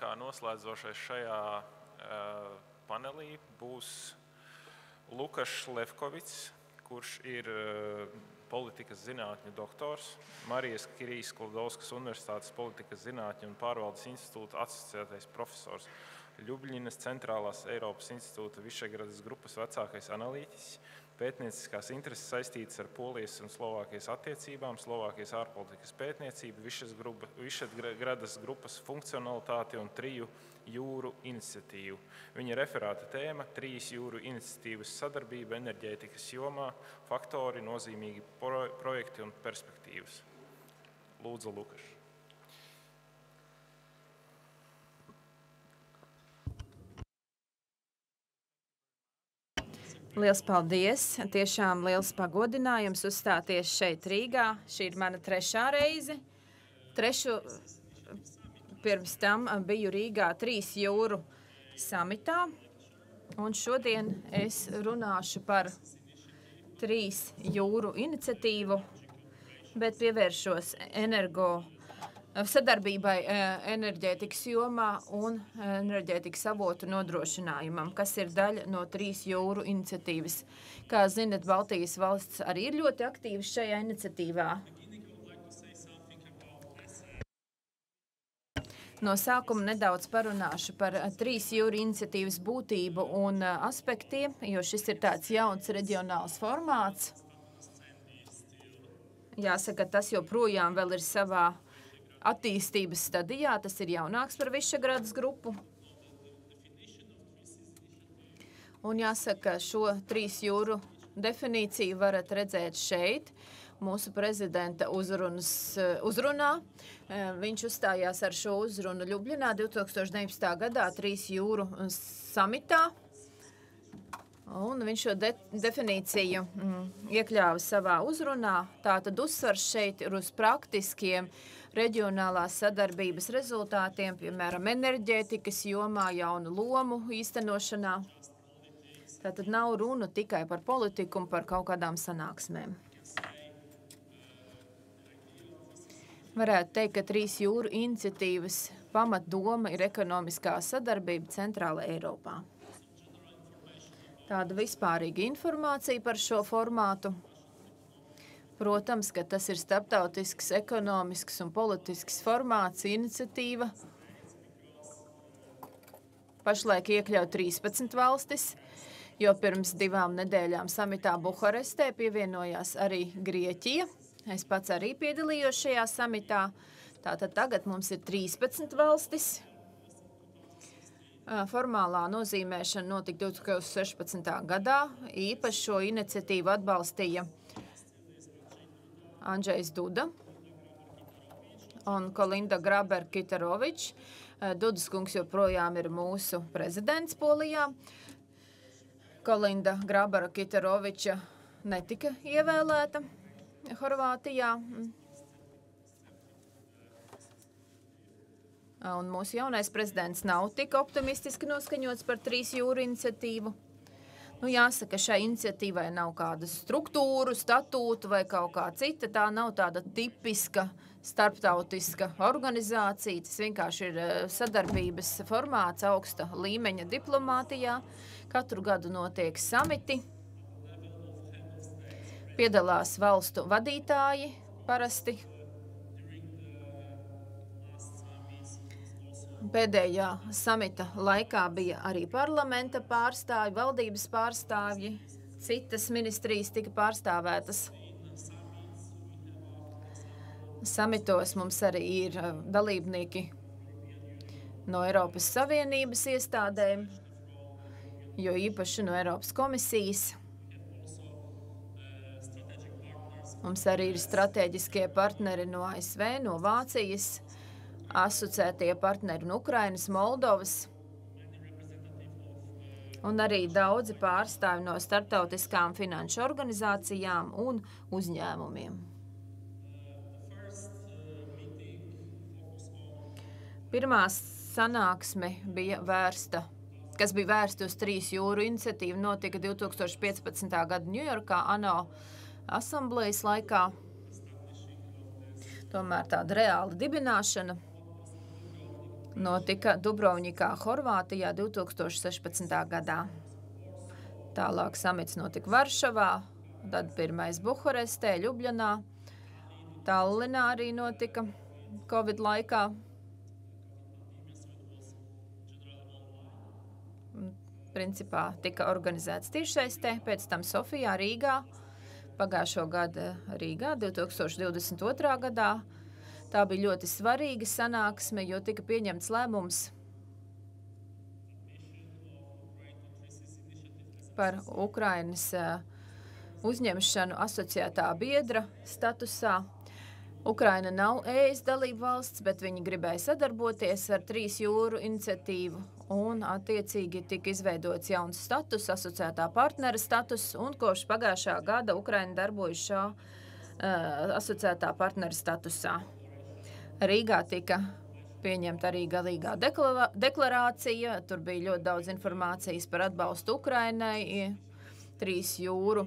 kā noslēdzošais šajā panelī būs Lukašs Levkovits, kurš ir politikas zinātņu doktors, Marijas Kirijas-Sklodovskas Universitātes politikas zinātņu un pārvaldes institūta asociētais profesors, Ļubļinas Centrālās Eiropas institūta Višegradas grupas vecākais analītiķis, pētnieciskās intereses saistītas ar Polijas un Slovākijas attiecībām, Slovākijas ārpolitikas pētniecību, Višegradas grupas funkcionalitāti un 3 jūru iniciatīvu. Viņa referāta tēma – 3 jūru iniciatīvas sadarbība enerģētikas jomā, faktori, nozīmīgi projekti un perspektīvas. Lūdzu, Lukaš. Liels paldies! Tiešām liels pagodinājums uzstāties šeit Rīgā. Šī ir mana 3. reize. Pirms tam biju Rīgā 3 jūru samitā. Un šodien es runāšu par 3 jūru iniciatīvu, bet pievēršos sadarbībai enerģētikas jomā un enerģētikas avotu nodrošinājumam, kas ir daļa no 3 jūru iniciatīvas. Kā zinat, Baltijas valsts arī ir ļoti aktīvas šajā iniciatīvā. No sākuma nedaudz parunāšu par 3 jūru iniciatīvas būtību un aspektiem, jo šis ir tāds jauns reģionāls formāts. Jāsaka, tas joprojām vēl ir savā attīstības stadijā, tas ir jaunāks par Višegradas grupu. Un jāsaka, šo 3 jūru definīciju varat redzēt šeit, mūsu prezidenta uzrunā. Viņš uzstājās ar šo uzrunu Ļubļinā 2019. gadā 3 jūru samitā. Un viņš šo definīciju iekļāva savā uzrunā. Tātad uzsvars šeit ir uz praktiskiem reģionālās sadarbības rezultātiem, piemēram, enerģētikas jomā, jaunu lomu īstenošanā. Tātad nav runa tikai par politiku un par kaut kādām sanāksmēm. Varētu teikt, ka 3 jūru iniciatīvas pamatdoma ir ekonomiskā sadarbība Centrāla Eiropā. Tāda vispārīga informācija par šo formātu. Protams, ka tas ir starptautisks, ekonomisks un politisks formāts, iniciatīva. Pašlaik iekļauj 13 valstis, jo pirms 2 nedēļām samitā Buharestē pievienojās arī Grieķija. Es pats arī piedalījos šajā samitā. Tātad tagad mums ir 13 valstis. Formālā nozīmēšana notika 2016. gadā. Īpaši šo iniciatīvu atbalstīja Andžejs Duda un Kolinda Graber-Kitarovič. Dudas kungs joprojām ir mūsu prezidents Polijā. Kolinda Grabera-Kitaroviča netika ievēlēta Horvātijā. Un mūsu jaunais prezidents nav tik optimistiski noskaņots par 3 jūru iniciatīvu. Jāsaka, šai iniciatīvai nav kāda struktūru, statūtu vai kaut kā cita. Tā nav tāda tipiska starptautiska organizācija. Tas vienkārši ir sadarbības formāts augsta līmeņa diplomātijā. Katru gadu notiek samiti. Piedalās valstu vadītāji parasti. Pēdējā samita laikā bija arī parlamenta pārstāvji, valdības pārstāvji, citas ministrijas tika pārstāvētas. Samitos mums arī ir dalībnieki no Eiropas Savienības iestādēm, jo īpaši no Eiropas komisijas. Mums arī ir strateģiskie partneri no ASV, no Vācijas, asociētie partneri no Ukrainas, Moldovas un arī daudzi pārstāvi no starptautiskām finanšu organizācijām un uzņēmumiem. Pirmā sanāksme bija vērsta, kas bija vērsta uz 3 jūru iniciatīvu, notika 2015. gada Ņujorkā ANO asamblejas laikā. Tomēr tāda reāla dibināšana. notika Dubrovnikā, Horvātijā 2016. gadā. Tālāk samits notika Varšavā, tad pirmais Buharestē, Ļubļanā, Tallinā arī notika Covid laikā. Principā tika organizēts tiešsaistē, pēc tam Sofijā, Rīgā, pagājušo gadu Rīgā, 2022. gadā. Tā bija ļoti svarīga sanāksme, jo tika pieņemts lēmums par Ukrainas uzņemšanu asociētā biedra statusā. Ukraina nav ES dalība valsts, bet viņi gribēja sadarboties ar 3 jūru iniciatīvu, un attiecīgi tika izveidots jauns status, asociētā partnera status, un kopš pagājušā gada Ukraina darbojas šā asociētā partnera statusā. Rīgā tika pieņemta arī galīgā deklarācija, tur bija ļoti daudz informācijas par atbalstu Ukrainai, 3 jūru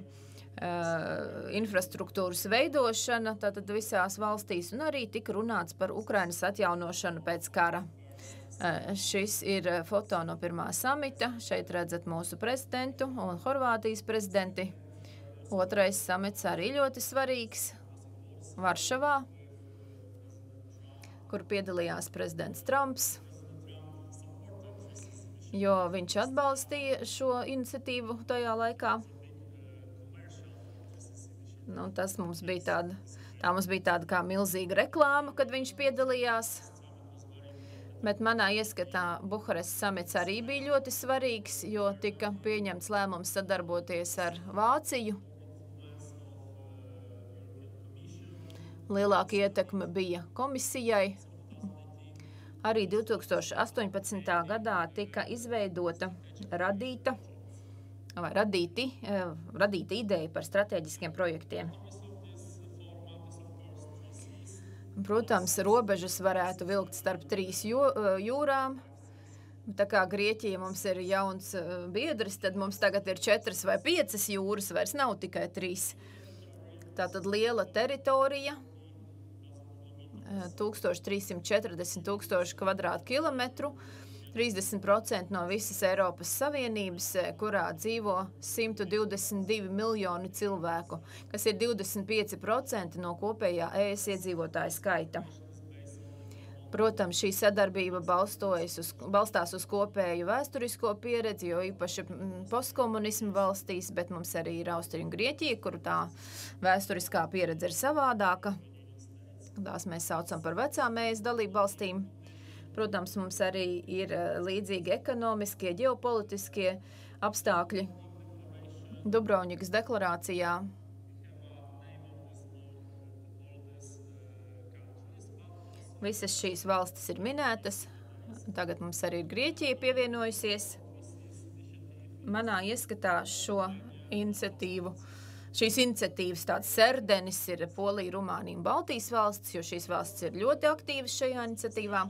infrastruktūras veidošana, tātad visās valstīs, un arī tika runāts par Ukrainas atjaunošanu pēc kara. Šis ir foto no pirmā samita. Šeit redzat mūsu prezidentu un Horvātijas prezidenti. Otrais samits arī ļoti svarīgs Varšavā, kur piedalījās prezidents Trumps, jo viņš atbalstīja šo iniciatīvu tajā laikā. Nu, tas mums bija tāda kā milzīga reklāma, kad viņš piedalījās. Bet manā ieskatā Buharestas samits arī bija ļoti svarīgs, jo tika pieņemts lēmums sadarboties ar Vāciju. Lielāka ietekme bija komisijai. Arī 2018. gadā tika izveidota radīta ideja par strateģiskiem projektiem. Protams, robežas varētu vilkt starp 3 jūrām. Tā kā Grieķija mums ir jauns biedrs, tad mums tagad ir 4 vai 5 jūras, vairs nav tikai 3. Tātad liela teritorija, 1340 tūkstoši kvadrātkilometru, 30% no visas Eiropas Savienības, kurā dzīvo 122 miljoni cilvēku, kas ir 25% no kopējā ES iedzīvotāju skaita. Protams, šī sadarbība balstās uz kopēju vēsturisko pieredzi, jo īpaši postkomunismu valstīs, bet mums arī ir Austrija un Grieķija, kuru tā vēsturiskā pieredze ir savādāka. Tās mēs saucam par vecām ES dalību valstīm. Protams, mums arī ir līdzīgi ekonomiskie, ģeopolitiskie apstākļi. Dubrovnikas deklarācijā visas šīs valstis ir minētas. Tagad mums arī ir Grieķija pievienojusies. Manā ieskatā šīs iniciatīvas tāds serdenis ir Polija, Rumānija un Baltijas valstis, jo šīs valstis ir ļoti aktīvas šajā iniciatīvā.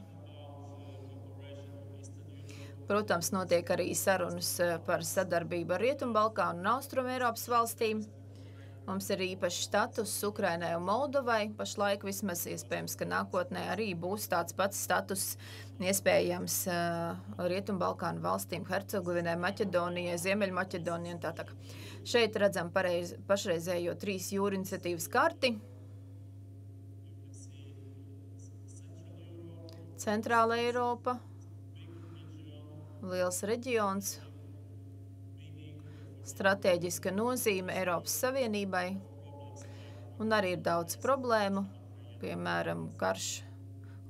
Protams, notiek arī sarunas par sadarbību ar Rietumbalkānu un Austrumeiropas valstīm. Mums ir īpašs status Ukrainai un Moldovai. Pašlaik vismaz iespējams, ka nākotnē arī būs tāds pats status iespējams Rietumbalkānu valstīm, Hercegovinai, Maķedonijai, Ziemeļmaķedonijai un tā. Šeit redzam pašreizējo 3 jūru iniciatīvas karti. Centrāla Eiropa. Liels reģions, stratēģiska nozīme Eiropas Savienībai, un arī ir daudz problēmu, piemēram, karš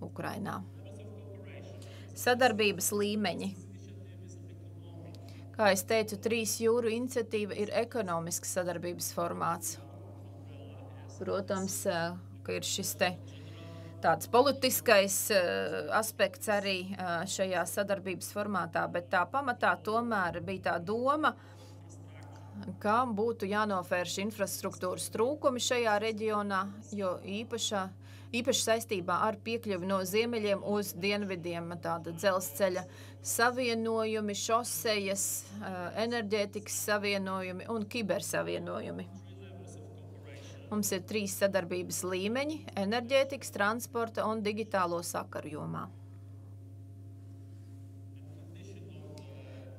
Ukrainā. Sadarbības līmeņi. Kā es teicu, 3 jūru iniciatīva ir ekonomisks sadarbības formāts. Protams, ka ir šis tāds politiskais aspekts arī šajā sadarbības formātā, bet tā pamatā tomēr bija tā doma, ka būtu jānovērš infrastruktūras trūkumi šajā reģionā, jo īpaši saistībā ar piekļuvi no ziemeļiem uz dienvidiem, tāda dzelzceļa savienojumi, šosejas, enerģētikas savienojumi un kibersavienojumi. Mums ir 3 sadarbības līmeņi – enerģētikas, transporta un digitālo sakaru jomā.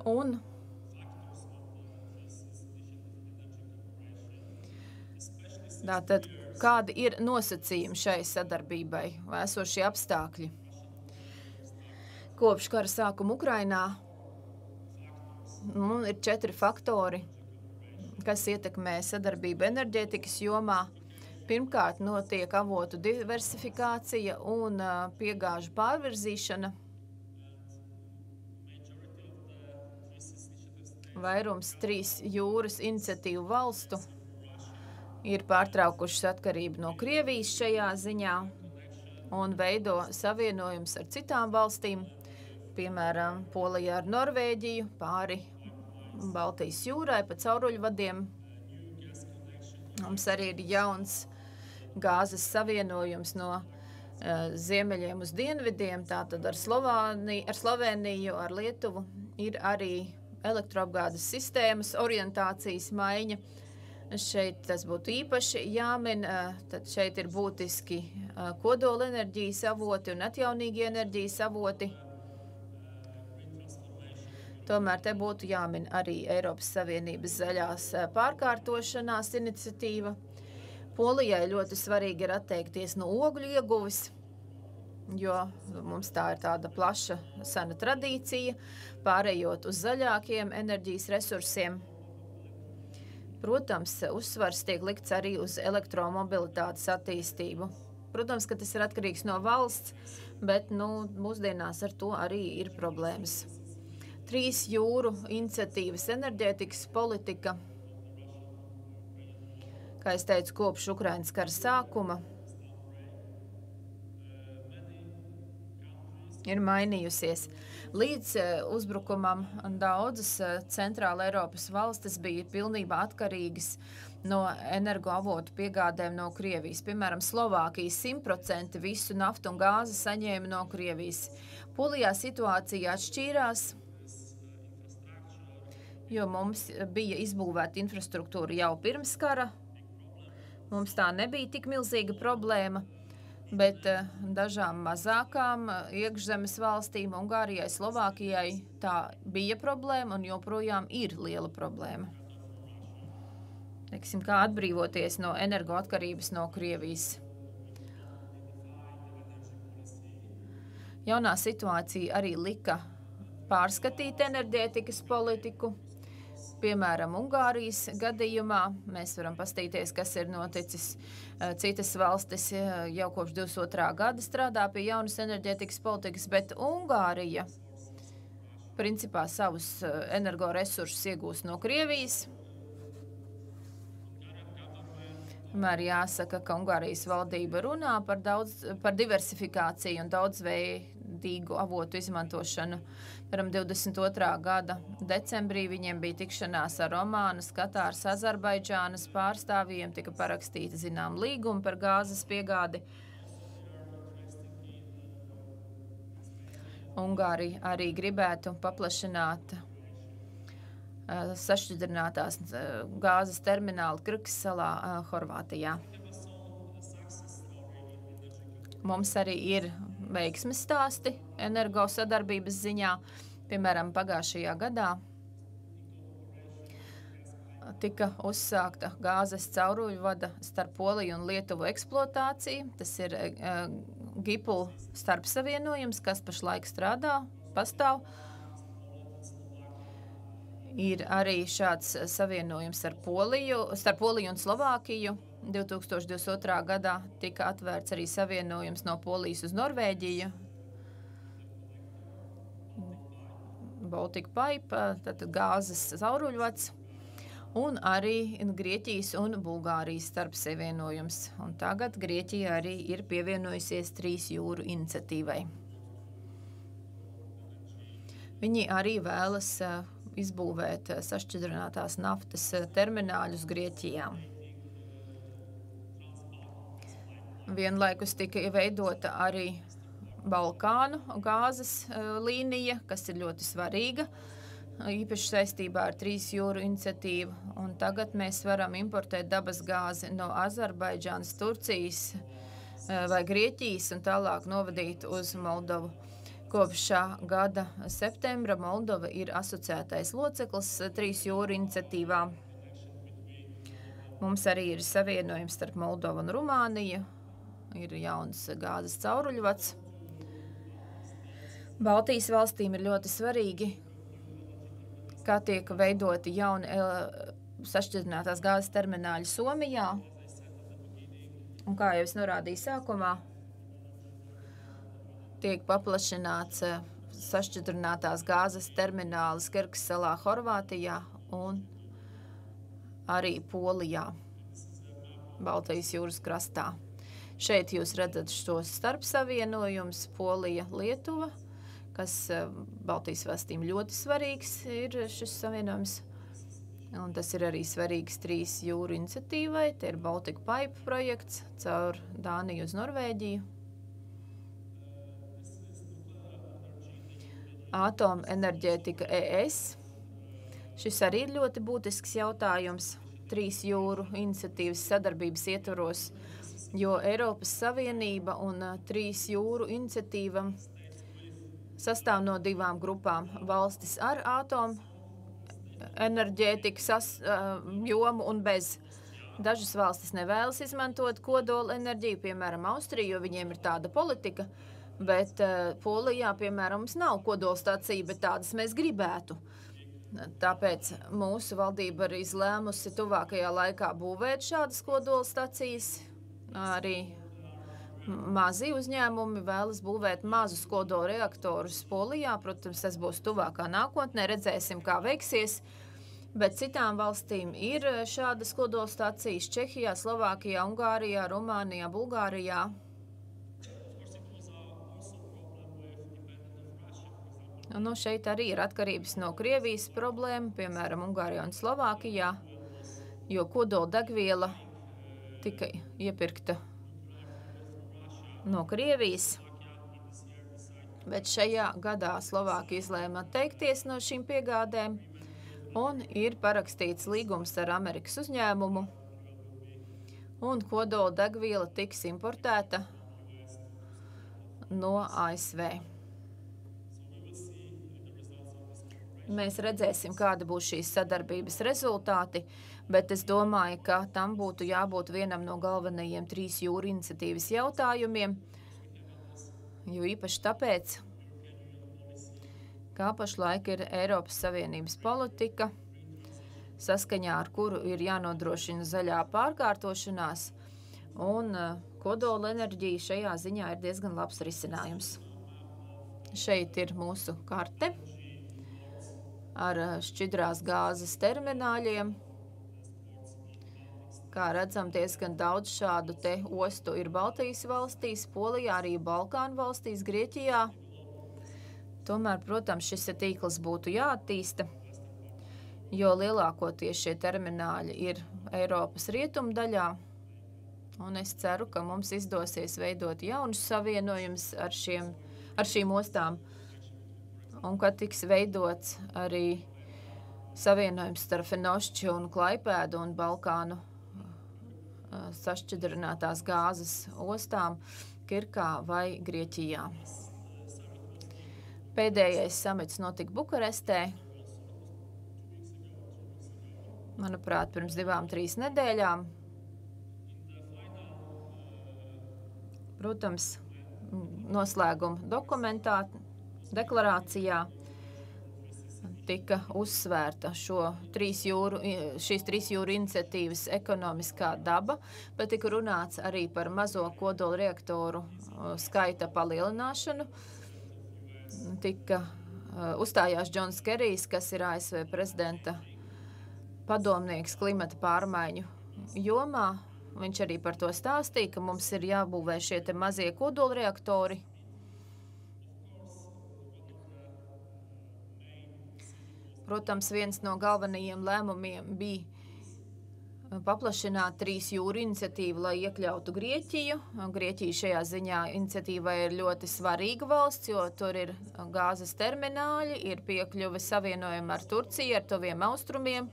Un tātad, kādi ir nosacījumi šai sadarbībai vai esošie apstākļi? Kopš kara sākuma Ukrainā ir 4 faktori, kas ietekmē sadarbību enerģētikas jomā. Pirmkārt, notiek avotu diversifikācija un piegāžu pārvirzīšana. Vairums 3 jūras iniciatīvu valstu ir pārtraukušas atkarību no Krievijas šajā ziņā un veido savienojums ar citām valstīm, piemēram, Polijā ar Norvēģiju, pāri Baltijas jūrai pa cauruļvadiem. Mums arī ir jauns gāzes savienojums no ziemeļiem uz dienvidiem, tātad ar Sloveniju, ar Lietuvu ir arī elektroapgādes sistēmas orientācijas maiņa. Šeit tas būtu īpaši jāmin, tad šeit ir būtiski kodola enerģijas avoti un atjaunīgi enerģijas avoti. Tomēr te būtu jāmin arī Eiropas Savienības zaļās pārkārtošanās iniciatīva. Polijai ļoti svarīgi ir atteikties no ogļu ieguves, jo mums tā ir tāda plaša sena tradīcija, pārējot uz zaļākiem enerģijas resursiem. Protams, uzsvars tiek likts arī uz elektromobilitātes attīstību. Protams, ka tas ir atkarīgs no valsts, bet mūsdienās ar to arī ir problēmas. 3 jūru iniciatīvas enerģētikas politika, kā es teicu, kopš Ukrainas kara sākuma, ir mainījusies. Līdz uzbrukumam daudzas centrāla Eiropas valstis bija pilnībā atkarīgas no energoavotu piegādēm no Krievijas. Piemēram, Slovākija 100% visu naftu un gāzi saņēma no Krievijas. Polijā situācija atšķīrās, jo mums bija izbūvēta infrastruktūra jau pirms kara. Mums tā nebija tik milzīga problēma, bet dažām mazākām iekšzemes valstīm, Ungārijai, Slovākijai, tā bija problēma un joprojām ir liela problēma. Teiksim, kā atbrīvoties no energoatkarības no Krievijas. Jaunā situācija arī lika pārskatīt enerģētikas politiku. Piemēram, Ungārijas gadījumā mēs varam paskatīties, kas ir noticis. Citas valstis jau kopš 2002. gada strādā pie jaunas enerģētikas politikas, bet Ungārija principā savus energoresursus iegūst no Krievijas. Tomēr jāsaka, ka Ungārijas valdība runā par diversifikāciju un daudzveidīgu avotu izmantošanu. Piemēram, 22. gada decembrī viņiem bija tikšanās ar Omānas, Katāras, Azerbaidžānas pārstāvjiem, tika parakstīta zinām līguma par gāzes piegādi. Ungārija arī gribētu paplašināt sašķidrinātās gāzes terminālu Krkas salā, Horvātijā. Mums arī ir veiksmes stāsti energo sadarbības ziņā. Piemēram, pagājušajā gadā tika uzsākta gāzes cauruļvada starp Poliju un Lietuvu eksploatācija. Tas ir GIPL starpsavienojums, kas pašlaik strādā, pastāv. Ir arī šāds savienojums starp Poliju un Slovākiju. 2022. gadā tika atvērts arī savienojums no Polijas uz Norvēģiju. Baltic Pipe, tātad gāzes cauruļvads. Un arī Grieķijas un Bulgārijas starpsavienojums. Un tagad Grieķija arī ir pievienojusies 3 jūru iniciatīvai. Viņi arī vēlas izbūvēt sašķidrinātās naftas termināļus Grieķijā. Vienlaikus tika veidota arī Balkānu gāzes līnija, kas ir ļoti svarīga, īpaši saistībā ar 3 jūru iniciatīvu. Un tagad mēs varam importēt dabas gāzi no Azerbaidžānas, Turcijas vai Grieķijas un tālāk novadīt uz Moldovu. Kopš šā gada septembra Moldova ir asociētais loceklis 3 jūru iniciatīvā. Mums arī ir savienojums starp Moldovu un Rumāniju, ir jauns gāzes cauruļvads. Baltijas valstīm ir ļoti svarīgi, kā tiek veidoti jauni sašķidrinātās gāzes termināļi Somijā. Un kā jau es norādīju sākumā, tiek paplašināts sašķidrinātās gāzes terminālis Kerkas salā Horvātijā un arī Polijā, Baltijas jūras krastā. Šeit jūs redzat šos starpsavienojums Polija, Lietuva, kas Baltijas valstīm ļoti svarīgs ir šis savienojums. Un tas ir arī svarīgs 3 jūru iniciatīvai. Te ir Baltic Pipe projekts caur Dāniju uz Norvēģiju. Atomenerģētika ES. Šis arī ir ļoti būtisks jautājums 3 jūru iniciatīvas sadarbības ietvaros, jo Eiropas Savienība un 3 jūru iniciatīva sastāv no 2 grupām – valstis ar atomenerģētikas jomu un bez. Dažas valstis nevēlas izmantot kodola enerģiju, piemēram, Austrija, jo viņiem ir tāda politika, bet Polijā, piemēram, mums nav kodolstacija, bet tādas mēs gribētu. Tāpēc mūsu valdība ir izlēmusi tuvākajā laikā būvēt šādas kodolstacijas. Arī mazi uzņēmumi vēlas būvēt mazus kodolreaktorus Polijā. Protams, tas būs tuvākā nākotnē, redzēsim, kā veiksies. Bet citām valstīm ir šādas kodolstacijas Čehijā, Slovākijā, Ungārijā, Rumānijā, Bulgārijā. Nu, šeit arī ir atkarības no Krievijas problēma, piemēram, Ungārijā un Slovākijā, jo kodoldegviela tika iepirkta no Krievijas, bet šajā gadā Slovākija izlēma atteikties no šīm piegādēm un ir parakstīts līgums ar Amerikas uzņēmumu, un kodoldegviela tiks importēta no ASV. Mēs redzēsim, kāda būs šīs sadarbības rezultāti, bet es domāju, ka tam būtu jābūt vienam no galvenajiem 3 jūru iniciatīvas jautājumiem, jo īpaši tāpēc, kā pašlaik ir Eiropas Savienības politika, saskaņā ar kuru ir jānodrošina zaļā pārkārtošanās, un kodola enerģija šajā ziņā ir diezgan labs risinājums. Šeit ir mūsu karte ar šķidrās gāzes termināļiem. Kā redzam, diezgan daudz šādu te ostu ir Baltijas valstīs, Polijā, arī Balkānu valstīs, Grieķijā. Tomēr, protams, šis tīkls būtu jāattīsta, jo lielākoties šie termināļi ir Eiropas rietumdaļā. Un es ceru, ka mums izdosies veidot jaunus savienojumus ar šīm ostām. Un kad tiks veidots arī savienojums starp Fenošķi un Klaipēdu un Balkānu sašķidrinātās gāzes ostām Kirkā vai Grieķijā. Pēdējais samits notika Bukarestē. Manuprāt, pirms 2-3 nedēļām. Protams, noslēguma dokumentā deklarācijā tika uzsvērta šīs 3 jūru iniciatīvas ekonomiskā daba, bet tika runāts arī par mazo kodola reaktoru skaita palielināšanu. Uzstājās Džons Kerijs, kas ir ASV prezidenta padomnieks klimata pārmaiņu jomā. Viņš arī par to stāstīja, ka mums ir jābūvē šie te mazie kodola reaktori. Protams, viens no galvenajiem lēmumiem bija paplašināt 3 jūru iniciatīvu, lai iekļautu Grieķiju. Grieķija šajā ziņā iniciatīvai ir ļoti svarīga valsts, jo tur ir gāzes termināļi, ir piekļuve savienojumi ar Turciju, ar tuviem austrumiem.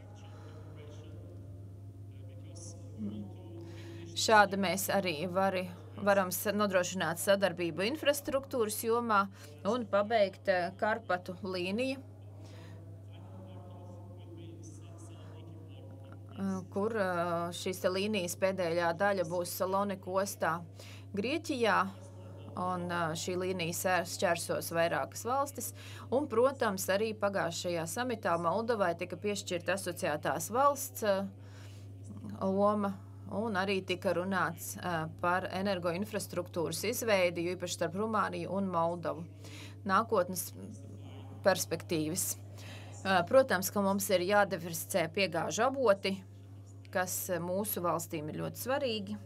Šādi mēs arī varam nodrošināt sadarbību infrastruktūras jomā un pabeigt Karpatu līniju, kur šīs līnijas pēdējā daļa būs Saloniku ostā Grieķijā, un šī līnija šķērsos vairākas valstis. Un, protams, arī pagājušajā samitā Moldovai tika piešķirta asociētās valsts loma, un arī tika runāts par energoinfrastruktūras izveidi, jo īpaši starp Rumāniju un Moldovu. Nākotnes perspektīvas. Protams, ka mums ir jādiversificē piegāžu avoti, kas mūsu valstīm ir ļoti svarīgi.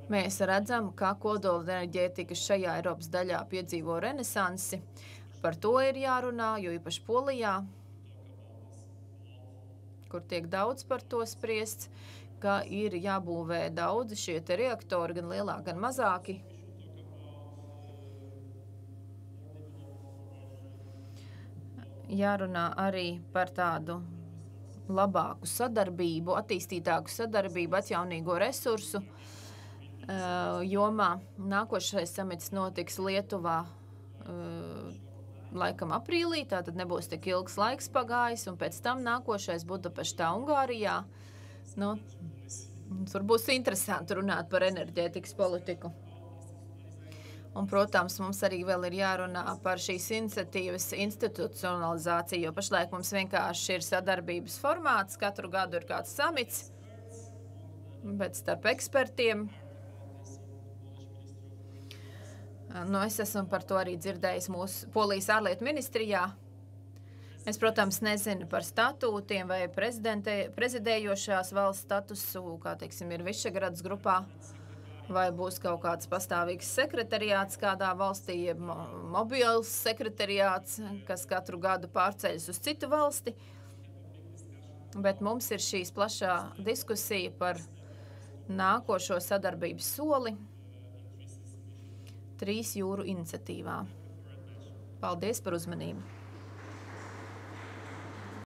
Mēs redzam, ka kodolenerģētika šajā Eiropas daļā piedzīvo renesansi. Par to ir jārunā, jo īpaši Polijā, kur tiek daudz par to spriests, ka ir jābūvē daudzi šie te reaktori, gan lielāki, gan mazāki. Jārunā arī par tādu labāku sadarbību, attīstītāku sadarbību, atjaunīgo resursu jomā. Nākošais samits notiks Lietuvā laikam aprīlī, tātad nebūs tik ilgs laiks pagājis, un pēc tam nākošais Budapeštā, Ungārijā. Tur būs interesanti runāt par enerģētikas politiku. Un, protams, mums arī vēl ir jārunā par šīs iniciatīvas institucionalizāciju, jo pašlaik mums vienkārši ir sadarbības formāts, katru gadu ir kāds samits, bet starp ekspertiem. Es esmu par to arī dzirdējis mūsu Polijas ārlietu ministrijā. Es, protams, nezinu par statūtiem vai prezidējošās valsts statusu, kā, teiksim, ir Višegradas grupā, vai būs kaut kāds pastāvīgs sekretariāts kādā valstī, jeb mobils sekretariāts, kas katru gadu pārceļas uz citu valsti. Bet mums ir šīs plašā diskusija par nākošo sadarbības soli 3 jūru iniciatīvā. Paldies par uzmanību!